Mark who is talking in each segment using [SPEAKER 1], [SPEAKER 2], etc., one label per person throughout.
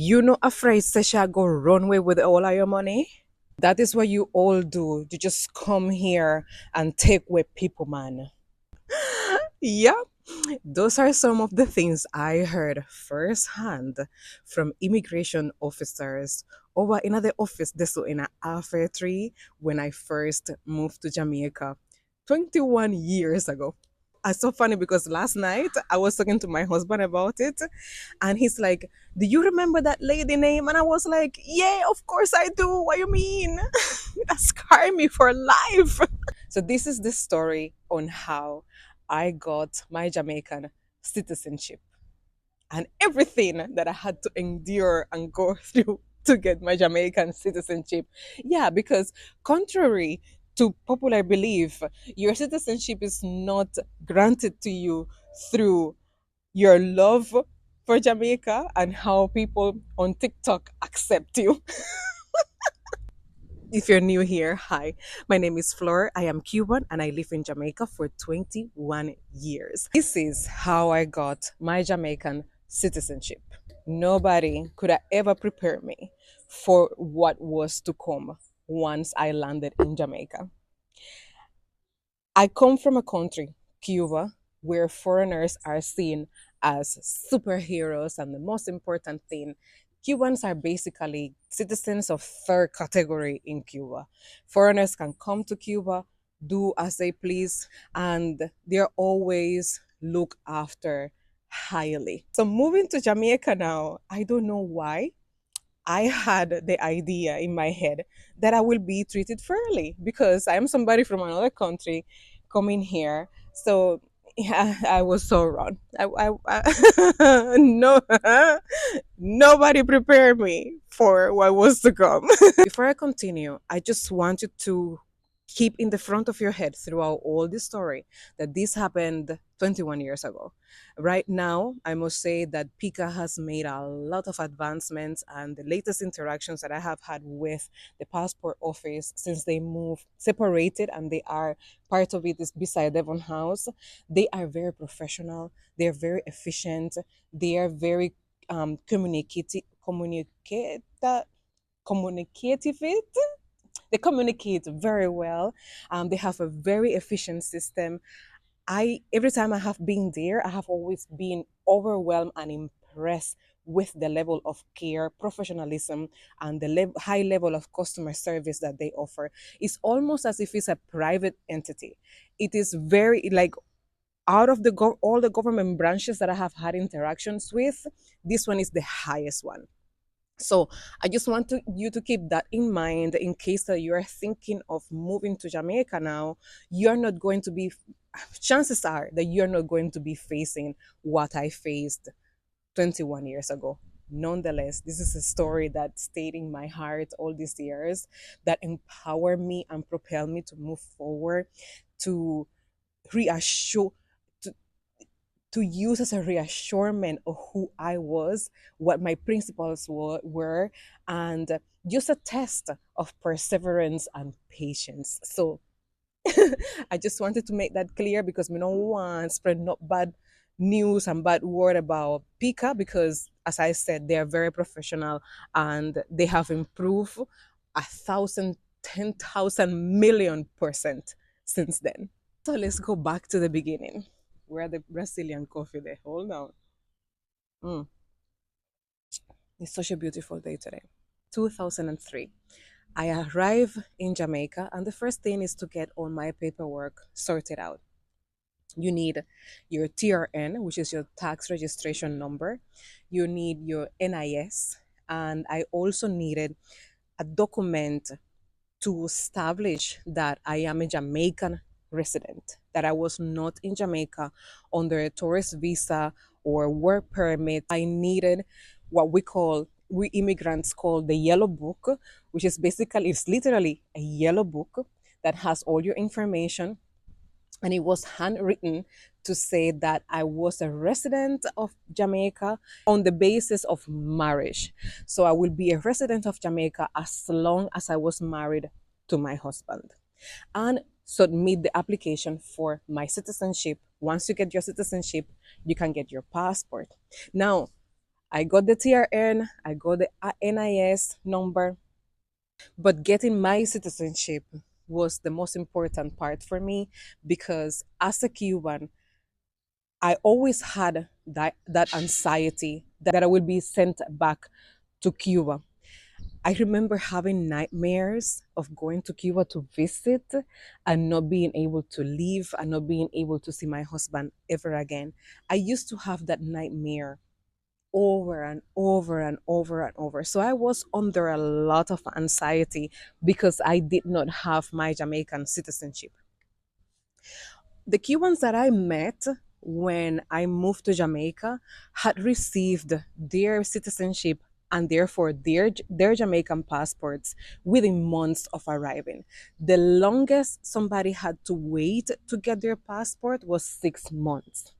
[SPEAKER 1] You know, afraid Sesha go runway with all of your money? That is what you all do. You just come here and take away people, man. Yeah, those are some of the things I heard firsthand from immigration officers over in the office this in a after tree when I first moved to Jamaica 21 years ago. It's so funny because last night I was talking to my husband about it, and he's like, "Do you remember that lady name?" And I was like, "Yeah, of course I do. What you mean? That scarred me for life." So this is the story on how I got my Jamaican citizenship and everything that I had to endure and go through to get my Jamaican citizenship. Yeah, because contrary to popular belief, your citizenship is not granted to you through your love for Jamaica and how people on TikTok accept you. If you're new here, hi. My name is Flor. I am Cuban and I live in Jamaica for 21 years. This is how I got my Jamaican citizenship. Nobody could have ever prepared me for what was to come once I landed in Jamaica. I come from a country, Cuba, where foreigners are seen as superheroes, and the most important thing, Cubans are basically citizens of third category in Cuba. Foreigners can come to Cuba, do as they please, and they're always looked after highly. So moving to Jamaica now, I don't know why. I had the idea in my head that I will be treated fairly because I am somebody from another country coming here. So yeah, I was so wrong. No, nobody prepared me for what was to come. Before I continue, I just want you to keep in the front of your head throughout all this story that this happened 21 years ago. Right now, I must say that Pika has made a lot of advancements, and the latest interactions that I have had with the passport office since they moved separated and they are part of it is beside Devon House. They are very professional, they're very efficient, they are very communicative. They communicate very well. They have a very efficient system. I every time I have been there, I have always been overwhelmed and impressed with the level of care, professionalism, and the high level of customer service that they offer. It's almost as if it's a private entity. It is very like out of all the government branches that I have had interactions with, this one is the highest one. So I just want you to keep that in mind in case that you are thinking of moving to Jamaica now. You're not going to be, chances are that you're not going to be facing what I faced 21 years ago. Nonetheless, this is a story that stayed in my heart all these years, that empowered me and propelled me to move forward, to reassure, to use as a reassurance of who I was, what my principles were, and just a test of perseverance and patience. So I just wanted to make that clear because we don't want spread not bad news and bad word about Pika because, as I said, they are very professional and they have improved 1,000, 10,000 million% since then. So let's go back to the beginning. Where the Brazilian coffee there. Hold on. Mm, it's such a beautiful day today. 2003. I arrive in Jamaica, and the first thing is to get all my paperwork sorted out. You need your TRN, which is your tax registration number. You need your NIS, and I also needed a document to establish that I am a Jamaican resident, that I was not in Jamaica under a tourist visa or work permit. I needed what we immigrants call the yellow book, which is basically, it's literally a yellow book that has all your information, and it was handwritten to say that I was a resident of Jamaica on the basis of marriage. So I will be a resident of Jamaica as long as I was married to my husband. And submit the application for my citizenship. Once you get your citizenship, you can get your passport. Now, I got the TRN, I got the NIS number, but getting my citizenship was the most important part for me because as a Cuban, I always had that anxiety that I would be sent back to Cuba. I remember having nightmares of going to Cuba to visit and not being able to leave and not being able to see my husband ever again. I used to have that nightmare over and over and over and over. So I was under a lot of anxiety because I did not have my Jamaican citizenship. The Cubans that I met when I moved to Jamaica had received their citizenship and therefore their Jamaican passports within months of arriving. The longest somebody had to wait to get their passport was 6 months.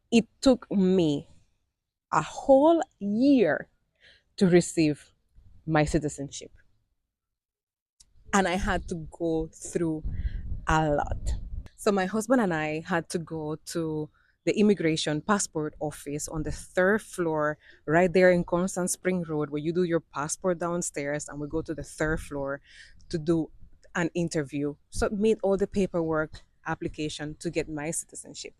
[SPEAKER 1] It took me a whole year to receive my citizenship. And I had to go through a lot. So my husband and I had to go to the immigration passport office on the third floor, right there in Constant Spring Road, where you do your passport downstairs, and we go to the third floor to do an interview, submit all the paperwork, application to get my citizenship.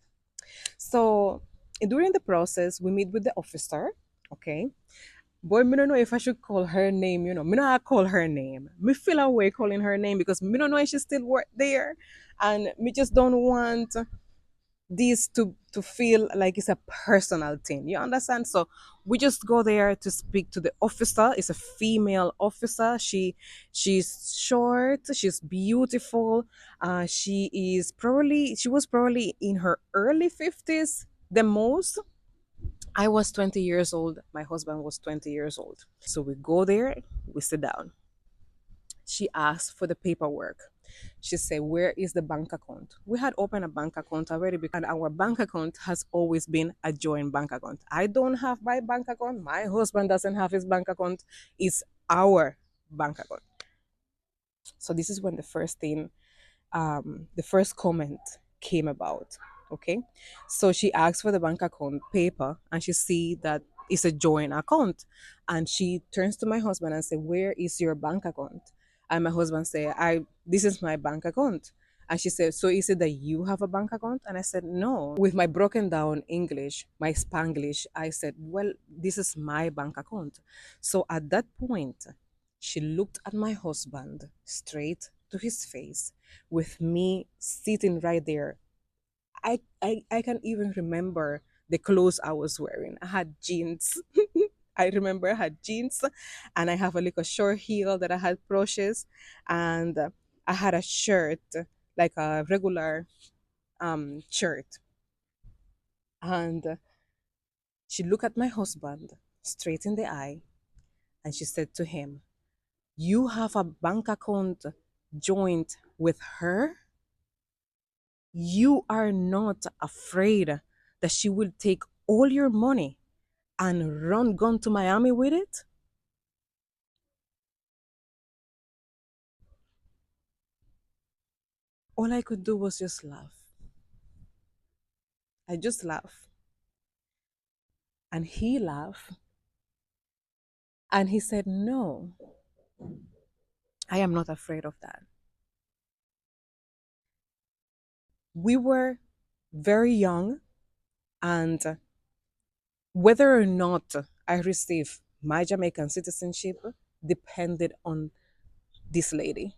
[SPEAKER 1] So during the process, we meet with the officer. Okay, boy, me don't know if I should call her name. Me not call her name. Me feel away calling her name because me don't know if she still work there, and me just don't want this to feel like it's a personal thing. You understand? So we just go there to speak to the officer. It's a female officer. She's short. She's beautiful. She was probably in her early 50s, the most. I was 20 years old. My husband was 20 years old. So we go there, we sit down. She asked for the paperwork. She said, "Where is the bank account?" We had opened a bank account already, and our bank account has always been a joint bank account. I don't have my bank account. My husband doesn't have his bank account. It's our bank account. So this is when the first comment came about. Okay, so she asked for the bank account paper, and she see that it's a joint account, and she turns to my husband and say, "Where is your bank account?" And my husband say, "I This is my bank account." And she said, "So is it that you have a bank account?" And I said, "No." With my broken down English, my Spanglish, I said, "Well, this is my bank account." So at that point, she looked at my husband straight to his face with me sitting right there. I can even remember the clothes I was wearing. I had jeans. I remember I had jeans and I have a little short heel that I had brushes, and I had a shirt, like a regular shirt. And she looked at my husband straight in the eye and she said to him, "You have a bank account joint with her? You are not afraid that she will take all your money and run gone to Miami with it?" All I could do was just laugh. I just laughed. And he laughed and he said, "No, I am not afraid of that." We were very young, and whether or not I received my Jamaican citizenship depended on this lady.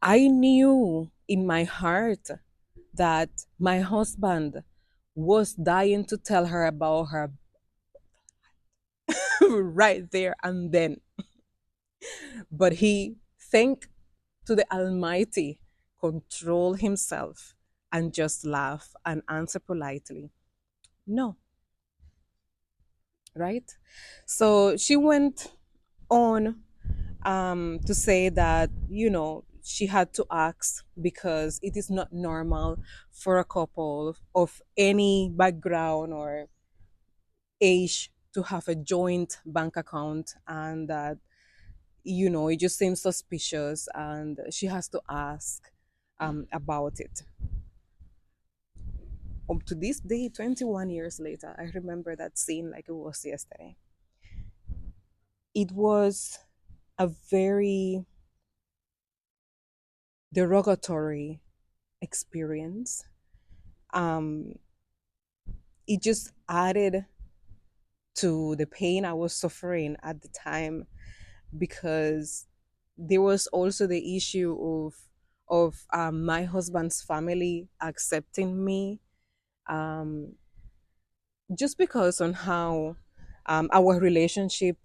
[SPEAKER 1] I knew in my heart that my husband was dying to tell her about her right there and then. But he, thank to the Almighty, control himself and just laugh and answer politely, "No," right? So she went on to say that, she had to ask because it is not normal for a couple of any background or age to have a joint bank account, and that, it just seems suspicious and she has to ask about it. up to this day, 21 years later, I remember that scene like it was yesterday. It was a very derogatory experience. Um, it just added to the pain I was suffering at the time, because there was also the issue of my husband's family accepting me, um, just because on how our relationship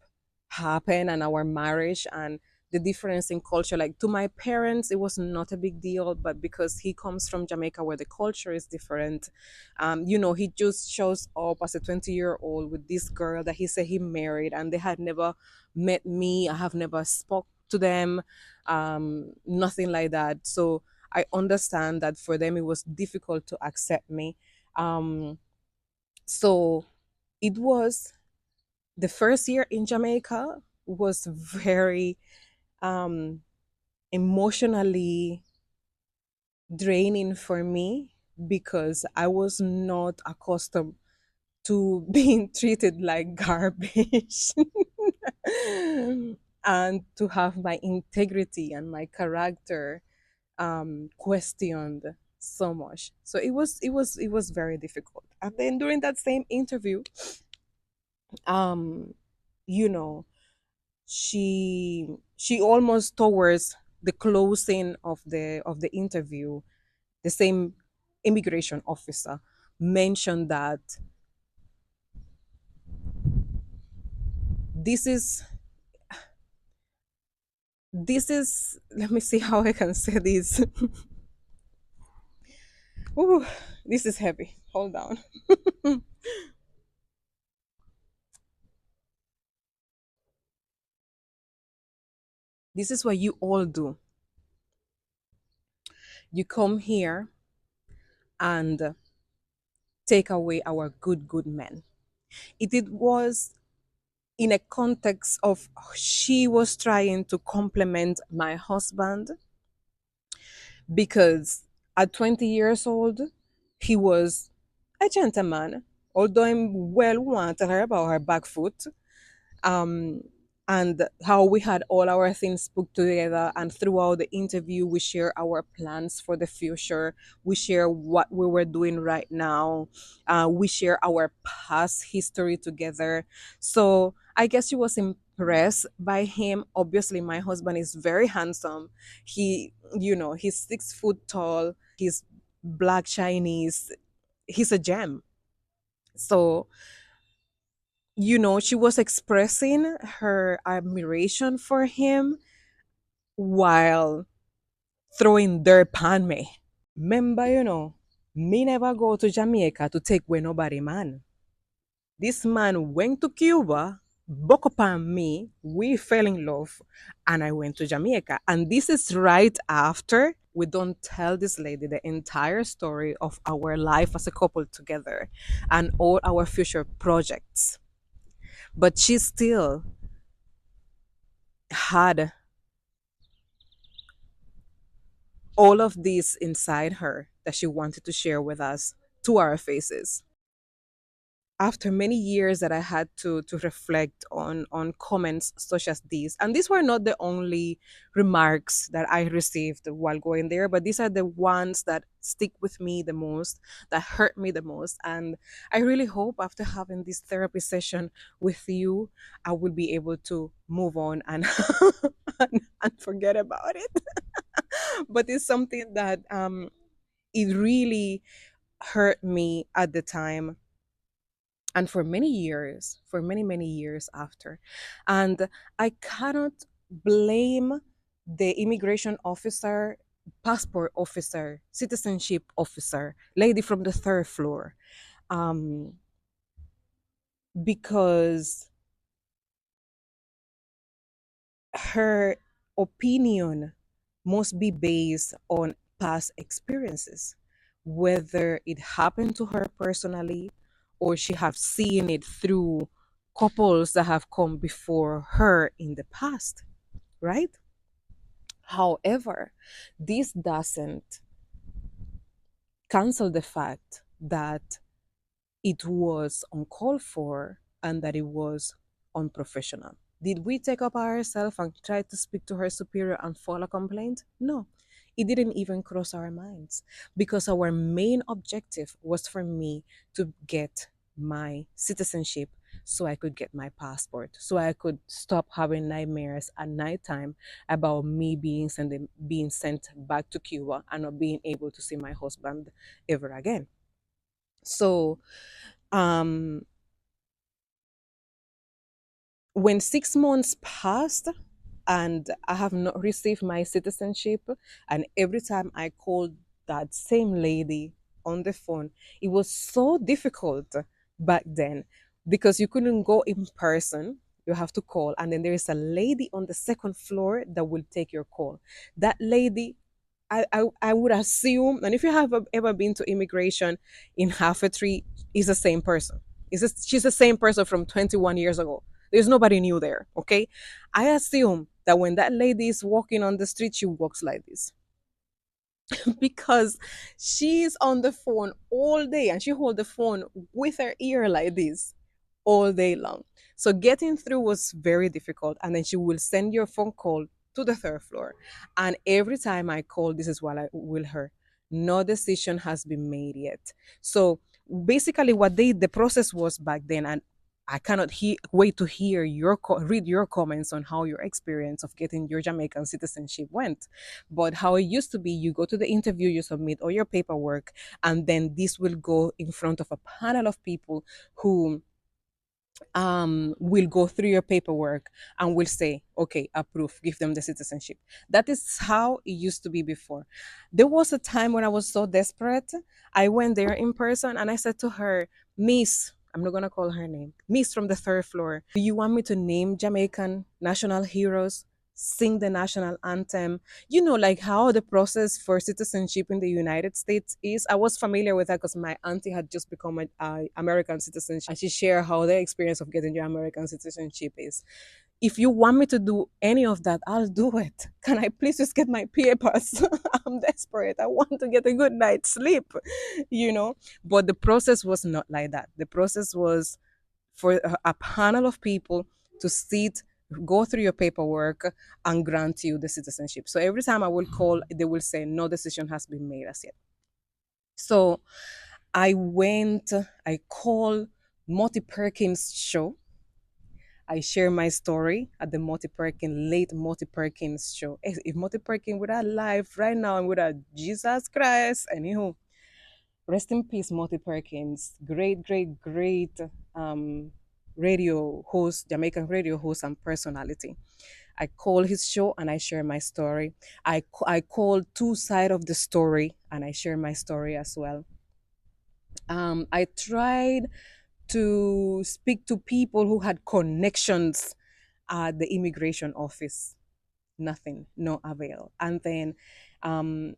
[SPEAKER 1] happened and our marriage and the difference in culture. Like to my parents it was not a big deal, but because he comes from Jamaica where the culture is different, he just shows up as a 20-year-old with this girl that he said he married, and they had never met me. I have never spoke to them, nothing like that. So I understand that for them it was difficult to accept me. So it was the first year in Jamaica was very um, emotionally draining for me, because I was not accustomed to being treated like garbage and to have my integrity and my character questioned so much. So it was very difficult. And then during that same interview, um, you know, she almost towards the closing of the interview, the same immigration officer mentioned that this is let me see how I can say this. Ooh, this is heavy, hold on. This is what you all do. You come here and take away our good men. It was in a context of she was trying to compliment my husband, because at 20 years old, he was a gentleman, although I'm well want to tell her about her back foot, um, and how we had all our things put together. And throughout the interview, we share our plans for the future. We share what we were doing right now. We share our past history together. So I guess she was impressed by him. Obviously, my husband is very handsome. He's 6 foot tall. He's black Chinese. He's a gem. So she was expressing her admiration for him while throwing dirt on me. Remember, me never go to Jamaica to take away nobody, man. This man went to Cuba, buck upon me, we fell in love, and I went to Jamaica. And this is right after we don't tell this lady the entire story of our life as a couple together and all our future projects. But she still had all of this inside her that she wanted to share with us to our faces. After many years that I had to reflect on comments such as these, and these were not the only remarks that I received while going there, but these are the ones that stick with me the most, that hurt me the most. And I really hope after having this therapy session with you, I will be able to move on and and forget about it. But it's something that it really hurt me at the time, and for many years, for many years after. And I cannot blame the immigration officer, passport officer, citizenship officer, lady from the third floor, um, because her opinion must be based on past experiences, whether it happened to her personally or she have seen it through couples that have come before her in the past, right? However, this doesn't cancel the fact that it was uncalled for and that it was unprofessional. Did we take up ourselves and try to speak to her superior and file a complaint? No. It didn't even cross our minds because our main objective was for me to get my citizenship so I could get my passport, so I could stop having nightmares at nighttime about me being sent back to Cuba and not being able to see my husband ever again. So um when 6 months passed and I have not received my citizenship, and every time I called that same lady on the phone, it was so difficult back then because you couldn't go in person. You have to call, and then there is a lady on the second floor that will take your call. That lady, I would assume, and if you have ever been to immigration in half a tree, is the same person. She's the same person from 21 years ago. There's nobody new there, okay? I assume that when that lady is walking on the street, she walks like this because she's on the phone all day and she hold the phone with her ear like this all day long. So getting through was very difficult. And then she will send your phone call to the third floor. And every time I call, this is what I will hear. No decision has been made yet. So basically what the process was back then, and I cannot wait to hear read your comments on how your experience of getting your Jamaican citizenship went. But how it used to be, you go to the interview, you submit all your paperwork, and then this will go in front of a panel of people who will go through your paperwork and will say, okay, approve, give them the citizenship. That is how it used to be before. There was a time when I was so desperate. I went there in person and I said to her, Miss, I'm not going to call her name, Miss from the third floor, do you want me to name Jamaican national heroes, sing the national anthem? You know, like how the process for citizenship in the United States is. I was familiar with that because my auntie had just become an American citizen, and she shared how their experience of getting your American citizenship is. If you want me to do any of that, I'll do it. Can I please just get my papers? I'm desperate. I want to get a good night's sleep, you know? But the process was not like that. The process was for a panel of people to sit, go through your paperwork, and grant you the citizenship. So every time I will call, they will say no decision has been made as yet. So I called Monty Perkins show. I share my story at the late Monty Perkins show. If Monty Perkins would have live right now and would have Jesus Christ, anyhow, rest in peace, Monty Perkins. Great, great, great um, radio host, Jamaican radio host and personality. I call his show and I share my story. I call two sides of the story and I share my story as well. I tried to speak to people who had connections at the immigration office. Nothing, no avail. And then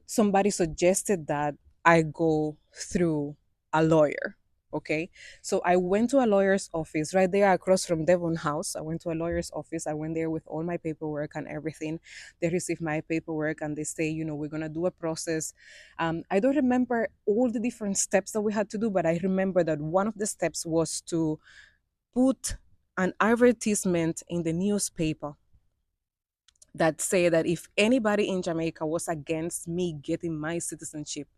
[SPEAKER 1] somebody suggested that I go through a lawyer. Okay, so I went to a lawyer's office right there across from Devon House. I went to a lawyer's office. I went there with all my paperwork and everything. They received my paperwork and they say, you know, we're gonna do a process. I don't remember all the different steps that we had to do, but I remember that one of the steps was to put an advertisement in the newspaper that say that if anybody in Jamaica was against me getting my citizenship,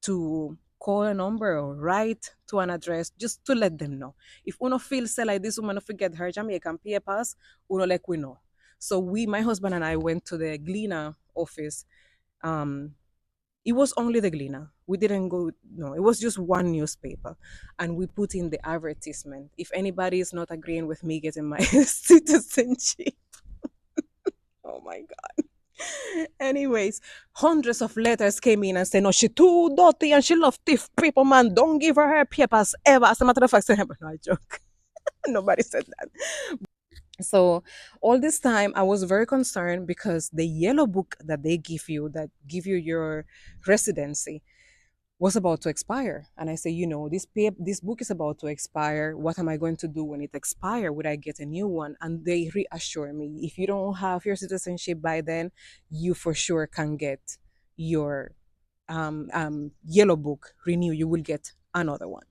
[SPEAKER 1] to call a number or write to an address just to let them know. If uno feel say like this woman forget her Jamaican papers, uno like we know. So my husband and I went to the Gleaner office. Um, it was only the Gleaner. We didn't go, no, it was just one newspaper. And we put in the advertisement. If anybody is not agreeing with me getting my citizenship, oh my God. Anyways, hundreds of letters came in and said, no, she too dirty and she love thief people, man. Don't give her papers ever. As a matter of fact, but no, I joke. Nobody said that. So all this time I was very concerned because the yellow book that they give you, that give you your residency, was about to expire. And I say, you know, this book is about to expire. What am I going to do when it expires? Would I get a new one? And they reassure me, if you don't have your citizenship by then, you for sure can get your yellow book renew. You will get another one.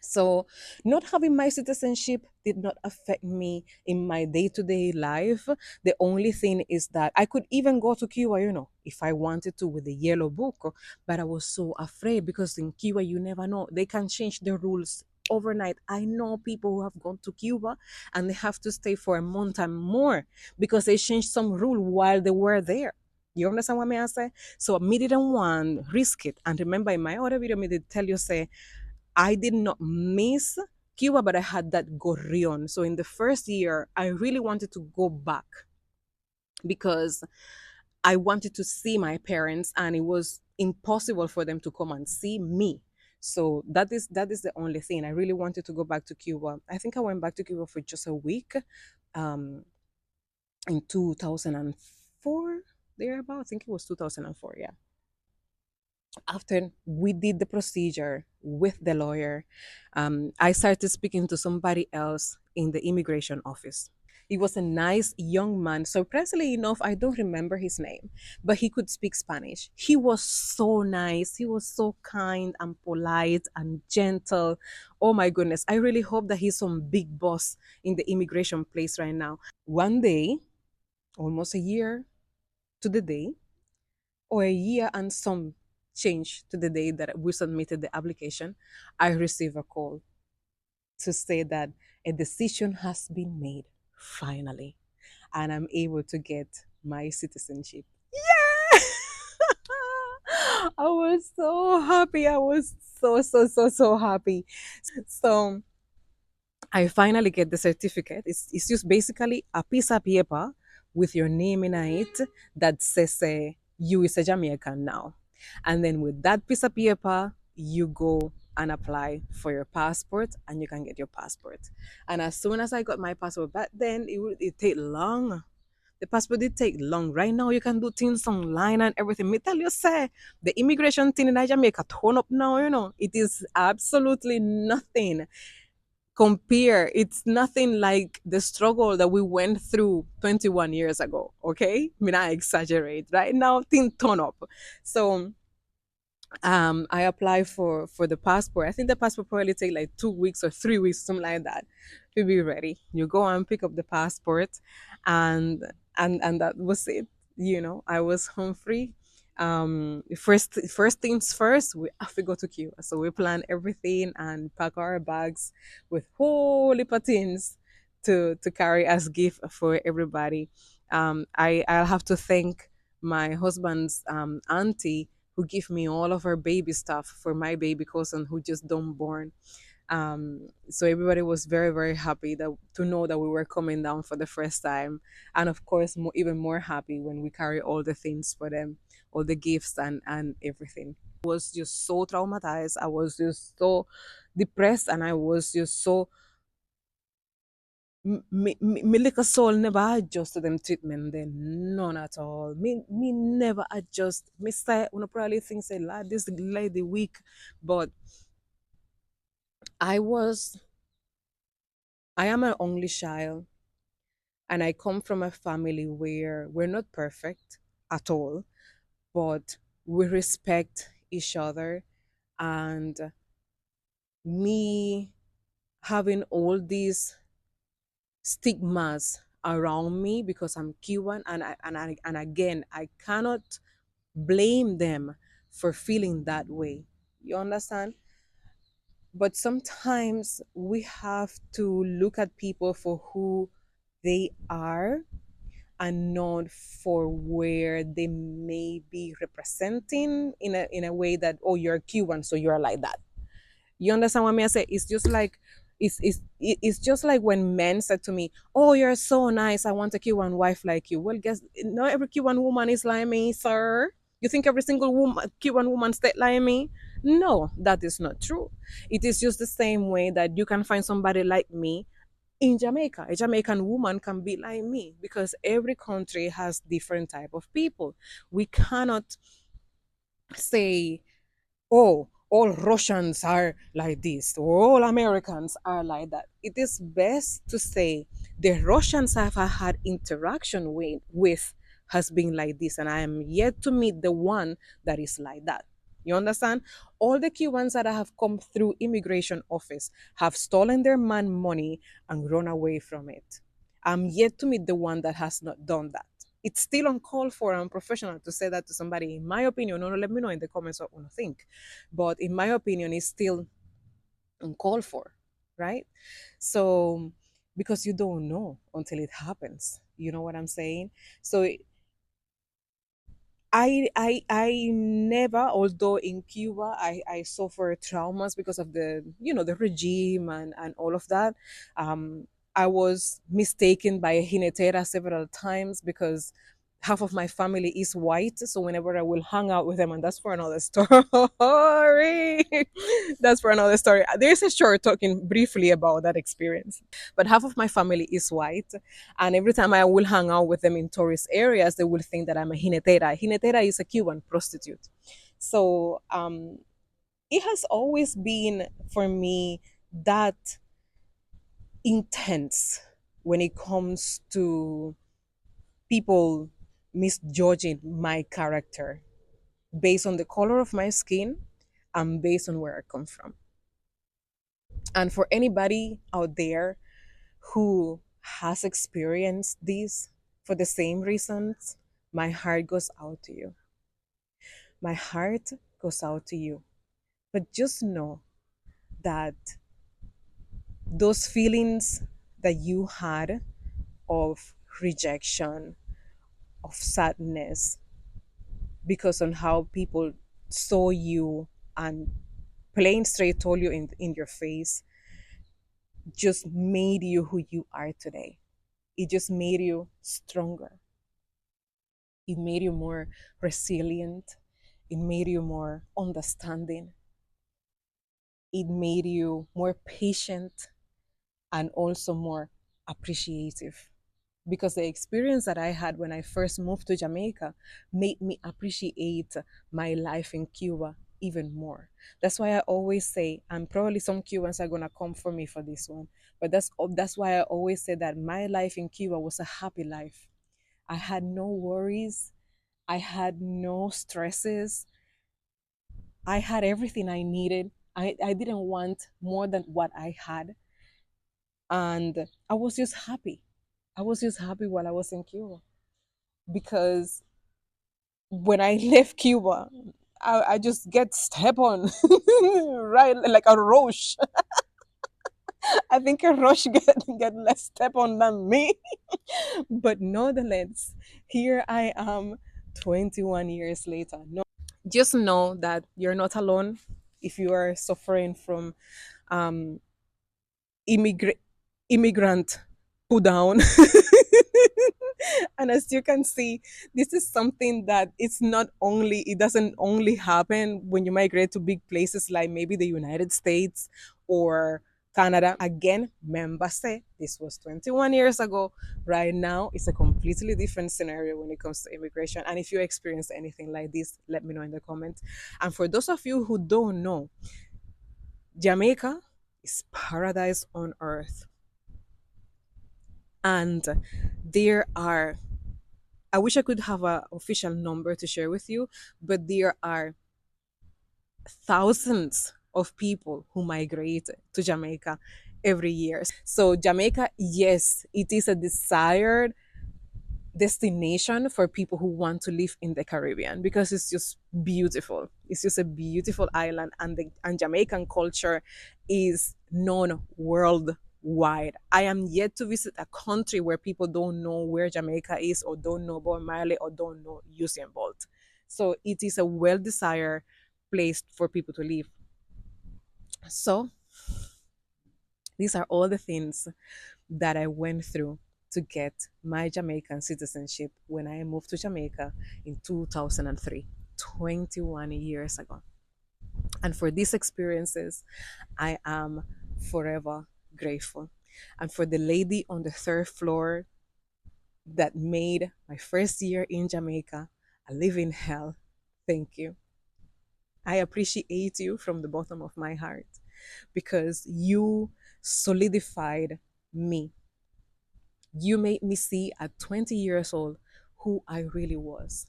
[SPEAKER 1] So, not having my citizenship did not affect me in my day to day life. The only thing is that I could even go to Cuba, if I wanted to with the yellow book, but I was so afraid because in Cuba, you never know. They can change the rules overnight. I know people who have gone to Cuba and they have to stay for a month and more because they changed some rule while they were there. You understand what I say? So me didn't want risk it. And remember in my other video, me did tell you say I did not miss Cuba, but I had that gorrion. So in the first year, I really wanted to go back because I wanted to see my parents, and it was impossible for them to come and see me. So that is the only thing. I really wanted to go back to Cuba. I think I went back to Cuba for just a week, um, in 2004, thereabout. I think it was 2004. Yeah. After we did the procedure with the lawyer, I started speaking to somebody else in the immigration office. He was a nice young man. Surprisingly enough, I don't remember his name, but he could speak Spanish. He was so nice. He was so kind and polite and gentle. Oh my goodness. I really hope that he's some big boss in the immigration place right now. One day, almost a year to the day, or a year and some change to the day that we submitted the application, I received a call to say that a decision has been made finally, and I'm able to get my citizenship. Yeah! I was so happy. I was so, so, so, so happy. So I finally get the certificate. It's just basically a piece of paper with your name in it that says you is a Jamaican now. And then with that piece of paper, you go and apply for your passport and you can get your passport. And as soon as I got my passport back then, it take long. The passport did take long. Right now, you can do things online and everything. Me tell you, say, the immigration thing in Jamaica turn up now, it is absolutely nothing compare. It's nothing like the struggle that we went through 21 years ago. Okay, I mean, I exaggerate. Right now things turn up. So I apply for the passport. I think the passport probably take like 2 weeks or 3 weeks, something like that, to be ready. You go and pick up the passport, and and that was it. I was home free. First things first, we have to go to Cuba. So we plan everything and pack our bags with whole heap of things to carry as gift for everybody. I'll have to thank my husband's auntie who give me all of her baby stuff for my baby cousin who just don't born. So everybody was very, very happy to know that we were coming down for the first time, and of course, even more happy when we carry all the things for them, all the gifts and everything. Was just so traumatized. I was just so depressed, and I was just so me like a soul never adjust to them treatment then, none at all. Me never adjust. Me say one probably think say lad this lady weak, but I was I am an only child, and I come from a family where we're not perfect at all, but we respect each other. And me having all these stigmas around me because I'm Cuban, and again, I cannot blame them for feeling that way. You understand? But sometimes we have to look at people for who they are and not for where they may be representing in a way that, oh, you're Cuban, so you're like that. You understand what I say? It's just like it's just like when men said to me, "Oh, you're so nice. I want a Cuban wife like you." Well, guess not every Cuban woman is like me, sir. You think every single Cuban woman stay like me? No, that is not true. It is just the same way that you can find somebody like me in Jamaica. A Jamaican woman can be like me because every country has different type of people. We cannot say, oh, all Russians are like this, or all Americans are like that. It is best to say the Russians have had interaction with has been like this, and I am yet to meet the one that is like that. You understand? All the Cubans that have come through immigration office have stolen their man money and run away from it. I'm yet to meet the one that has not done that. It's still uncalled for and unprofessional to say that to somebody. In my opinion, no, no, let me know in the comments what you think. But in my opinion, it's still uncalled for, right? So because you don't know until it happens. You know what I'm saying? So I never, although in Cuba I suffered traumas because of the the regime and all of that. I was mistaken by a jinetera several times because half of my family is white. So whenever I will hang out with them, and that's for another story. That's for another story. There's a short talking briefly about that experience. But half of my family is white, and every time I will hang out with them in tourist areas, they will think that I'm a jinetera. Jinetera is a Cuban prostitute. So it has always been for me that intense when it comes to people misjudging my character based on the color of my skin and based on where I come from. And for anybody out there who has experienced this for the same reasons, my heart goes out to you. My heart goes out to you. But just know that those feelings that you had of rejection, of sadness, because on how people saw you and plain straight told you in your face, just made you who you are today. It just made you stronger. It made you more resilient. It made you more understanding. It made you more patient and also more appreciative. Because the experience that I had when I first moved to Jamaica made me appreciate my life in Cuba even more. That's why I always say, and probably some Cubans are gonna come for me for this one, but that's why I always say that my life in Cuba was a happy life. I had no worries. I had no stresses. I had everything I needed. I didn't want more than what I had. And I was just happy. I was just happy while I was in Cuba because when I left Cuba, I just get step on, right? Like a roach. I think a roach get less step on than me. But nonetheless, here I am 21 years later. No, just know that you're not alone if you are suffering from um, immigrant immigrant put down. And as you can see, this is something that it doesn't only happen when you migrate to big places like maybe the United States or Canada. Again, remember say this was 21 years ago. Right now it's a completely different scenario when it comes to immigration. And if you experience anything like this, let me know in the comments. And for those of you who don't know, Jamaica is paradise on earth. And there are, I wish I could have an official number to share with you, but there are thousands of people who migrate to Jamaica every year. So Jamaica, yes, it is a desired destination for people who want to live in the Caribbean because it's just beautiful. It's just a beautiful island, and the Jamaican culture is known worldwide. I am yet to visit a country where people don't know where Jamaica is, or don't know Bob Marley, or don't know Usain Bolt. So it is a well desired place for people to live. So these are all the things that I went through to get my Jamaican citizenship when I moved to Jamaica in 2003, 21 years ago. And for these experiences, I am forever grateful. And for the lady on the third floor that made my first year in Jamaica a living hell, thank you. I appreciate you from the bottom of my heart because you solidified me. You made me see at 20 years old who I really was.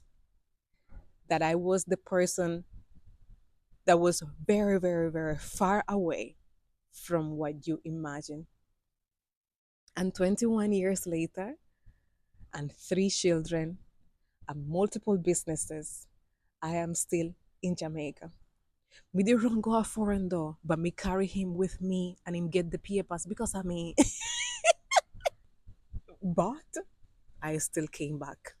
[SPEAKER 1] That I was the person that was very, very, very far away from what you imagine. And 21 years later, and three children, and multiple businesses, I am still in Jamaica. Me did run go a foreign door, but me carry him with me and him get the papers because I mean, but I still came back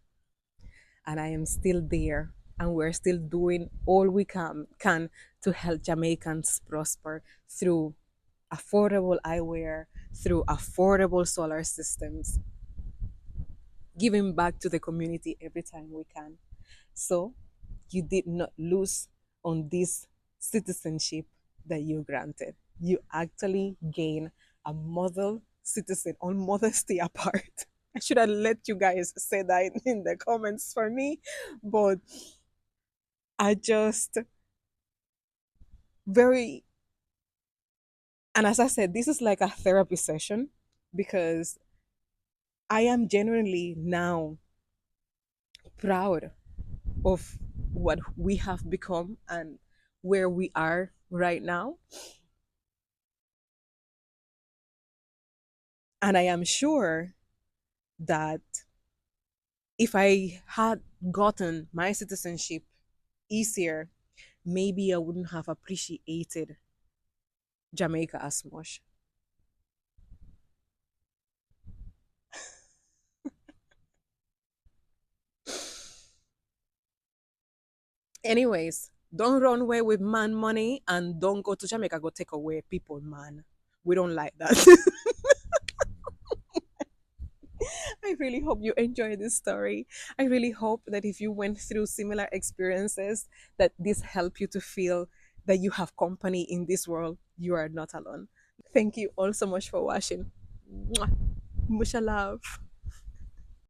[SPEAKER 1] and I am still there and we're still doing all we can to help Jamaicans prosper through affordable eyewear, through affordable solar systems, giving back to the community every time we can. So you did not lose on this citizenship that you granted. You actually gain a model citizen on modesty apart. I should have let you guys say that in the comments for me, but I just very, and as I said, this is like a therapy session because I am genuinely now proud of what we have become and where we are right now. And I am sure that if I had gotten my citizenship easier, maybe I wouldn't have appreciated Jamaica as much. Anyways, don't run away with man money and don't go to Jamaica, go take away people, man. We don't like that. I really hope you enjoyed this story. I really hope that if you went through similar experiences, that this helped you to feel that you have company in this world. You are not alone. Thank you all so much for watching. Mwah. Mucho love.